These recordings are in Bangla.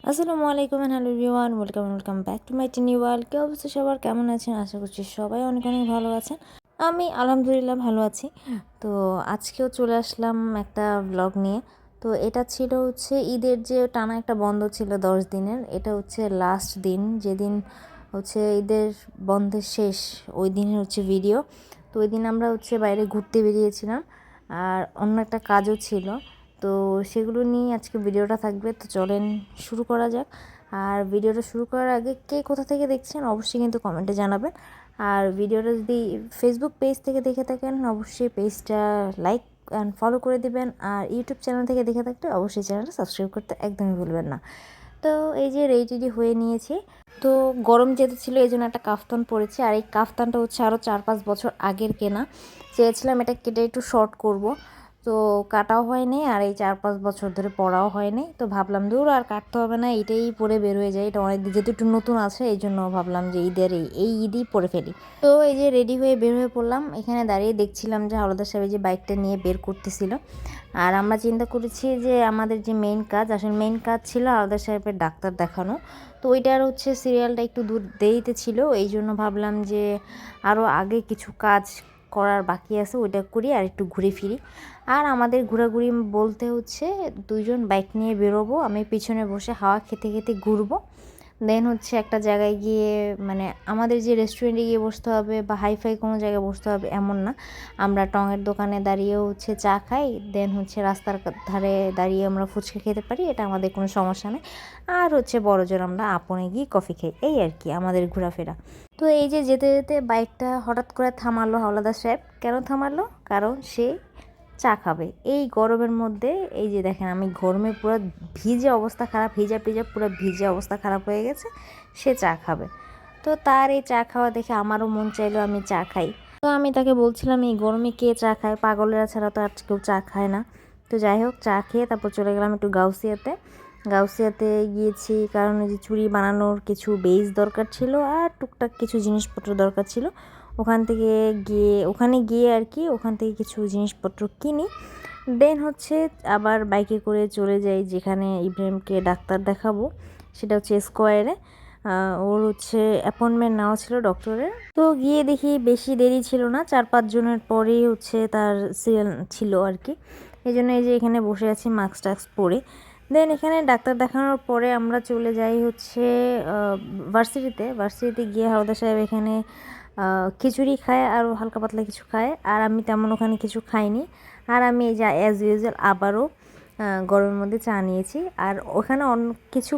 আসসালামু আলাইকুম and hello everyone, welcome back to my tiny world. কি অবস্থা সবার, কেমন আছেন? আশা করছি সবাই অনেক অনেক ভালো আছেন। আমি আলহামদুলিল্লাহ ভালো আছি। তো আজকেও চলে আসলাম একটা ব্লগ নিয়ে। তো এটা ছিল হচ্ছে ঈদের যে টানা একটা বন্ধ ছিল 10 দিনের, এটা হচ্ছে লাস্ট দিন, যেদিন হচ্ছে ঈদের বন্ধের শেষ, ওই দিনের হচ্ছে ভিডিও। তো ওই দিন আমরা হচ্ছে বাইরে ঘুরতে বেরিয়েছিলাম, আর অন্য একটা কাজও ছিল। তো সেগুলো নিয়ে আজকে ভিডিওটা থাকবে। তো চলেন শুরু করা যাক। আর ভিডিওটা শুরু করার আগে কে কোথা থেকে দেখছেন অবশ্যই কিন্তু কমেন্টে জানাবেন। আর ভিডিওটা যদি ফেসবুক পেজ থেকে দেখে থাকেন অবশ্যই পেজটা লাইক অ্যান্ড ফলো করে দিবেন। আর ইউটিউব চ্যানেল থেকে দেখে থাকলে অবশ্যই চ্যানেলটা সাবস্ক্রাইব করতে একদমই ভুলবেন না। তো এই যে রেডি হয়ে নিয়েছি। তো গরম যেতে ছিল এই জন্য একটা কাফতান পরেছি। আর এই কাফতানটা হচ্ছে আরও 4-5 বছর আগের কেনা। চেয়েছিলাম এটা কেটে একটু শর্ট করব, তো কাটাও হয়নি, আর এই 4-5 বছর ধরে পরাও হয়নি। তো ভাবলাম দূর আর কাটতে হবে না, এটাই পরে বের হয়ে যায়। এটা অনেক যেহেতু একটু নতুন আছে এই জন্য ভাবলাম যে ঈদের এই ঈদই পরে ফেলি। তো এই যে রেডি হয়ে বের হয়ে পড়লাম। এখানে দাঁড়িয়ে দেখছিলাম যে হাওলাদার সাহেব যে বাইকটা নিয়ে বের করতেছিল। আর আমরা চিন্তা করেছি যে আমাদের যে মেইন কাজ, আসলে মেইন কাজ ছিল হাওলাদার সাহেবের ডাক্তার দেখানো। তো ওইটার হচ্ছে সিরিয়ালটা একটু দূর দেরিতে ছিল, এই জন্য ভাবলাম যে আরও আগে কিছু কাজ করার বাকি আছে, ওইটা করি আর একটু ঘুরে ফিরি। আর আমাদের ঘোরাঘুরি বলতে হচ্ছে দুইজন বাইক নিয়ে বেরোবো, আমি পিছনে বসে হাওয়া খেতে খেতে ঘুরবো। দেন হচ্ছে একটা জায়গায় গিয়ে, মানে আমাদের যে রেস্টুরেন্টে গিয়ে বসতে হবে বা হাইফাই কোনো জায়গায় বসতে হবে এমন না, আমরা টঙের দোকানে দাঁড়িয়েও হচ্ছে চা খাই। দেন হচ্ছে রাস্তার ধারে দাঁড়িয়ে আমরা ফুচকা খেতে পারি, এটা আমাদের কোনো সমস্যা নেই। আর হচ্ছে বড়জোর আমরা আপনে গিয়ে কফি খাই, এই আর কি আমাদের ঘোরাফেরা। তো এই যে যেতে যেতে বাইকটা হঠাৎ করে থামালো হাওলাদার সাহেব। কেন থামালো? কারণ সে চা খাবে এই গরমের মধ্যে। এই যে দেখেন আমি গরমে পুরো ভিজে অবস্থা খারাপ, ভিজা পুরো ভিজে অবস্থা খারাপ হয়ে গেছে, সে চা খাবে। তো তার এই চা খাওয়া দেখে আমারও মন চাইলো আমি চা খাই। তো আমি তাকে বলছিলাম এই গরমে কে চা খায়, পাগলেরা ছাড়া তো আর কেউ চা খায় না। তো যাই হোক, চা খেয়ে তারপর চলে গেলাম একটু গাউসিয়াতে গিয়েছি, কারণ ওই যে চুড়ি বানানোর কিছু বেইস দরকার ছিল আর টুকটাক কিছু জিনিসপত্র দরকার ছিল। ওখানে গিয়ে আর কি ওখান থেকে কিছু জিনিসপত্র কিনি। দেন হচ্ছে আবার বাইকে করে চলে যাই যেখানে ইব্রাহিমকে ডাক্তার দেখাবো, সেটা হচ্ছে স্কোয়ারে। ওর হচ্ছে অ্যাপয়েন্টমেন্ট নেওয়া ছিল ডক্টরের। তো গিয়ে দেখি বেশি দেরি ছিল না, 4-5 জনের পরেই হচ্ছে তার সিরিয়াল ছিল আর কি। এই জন্য এই যে এখানে বসে আছি মাস্ক টাস্ক পরে। দেন এখানে ডাক্তার দেখানোর পরে আমরা চলে যাই হচ্ছে ভার্সিটিতে গিয়ে হাওদা সাহেব এখানে খিচুড়ি খায় আর হালকা পাতলা কিছু খায়, আর আমি তেমন ওখানে কিছু খাইনি। আর আমি এই যা অ্যাজ ইউজুয়াল আবারও গরমের মধ্যে চা নিয়েছি। আর ওখানে অন্য কিছু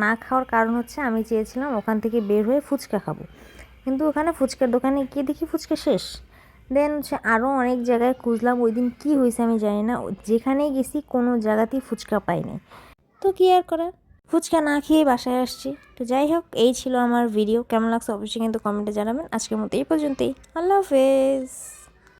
না খাওয়ার কারণ হচ্ছে আমি চেয়েছিলাম ওখান থেকে বের হয়ে ফুচকা খাবো, কিন্তু ওখানে ফুচকার দোকানে গিয়ে দেখি ফুচকা শেষ। দেন হচ্ছে আরও অনেক জায়গায় খুঁজলাম, ওই দিন কী হয়েছে আমি জানি না, যেখানেই গেছি কোনো জায়গাতেই ফুচকা পাইনি। তো কী আর করার, ফুচকা না খেয়ে বাসায় আসছি। তো যাই হোক, এই ছিল আমার ভিডিও। কেমন লাগছে অবশ্যই কিন্তু কমেন্টে জানাবেন। আজকের মতো এই পর্যন্তই। আল্লাহ হাফেজ।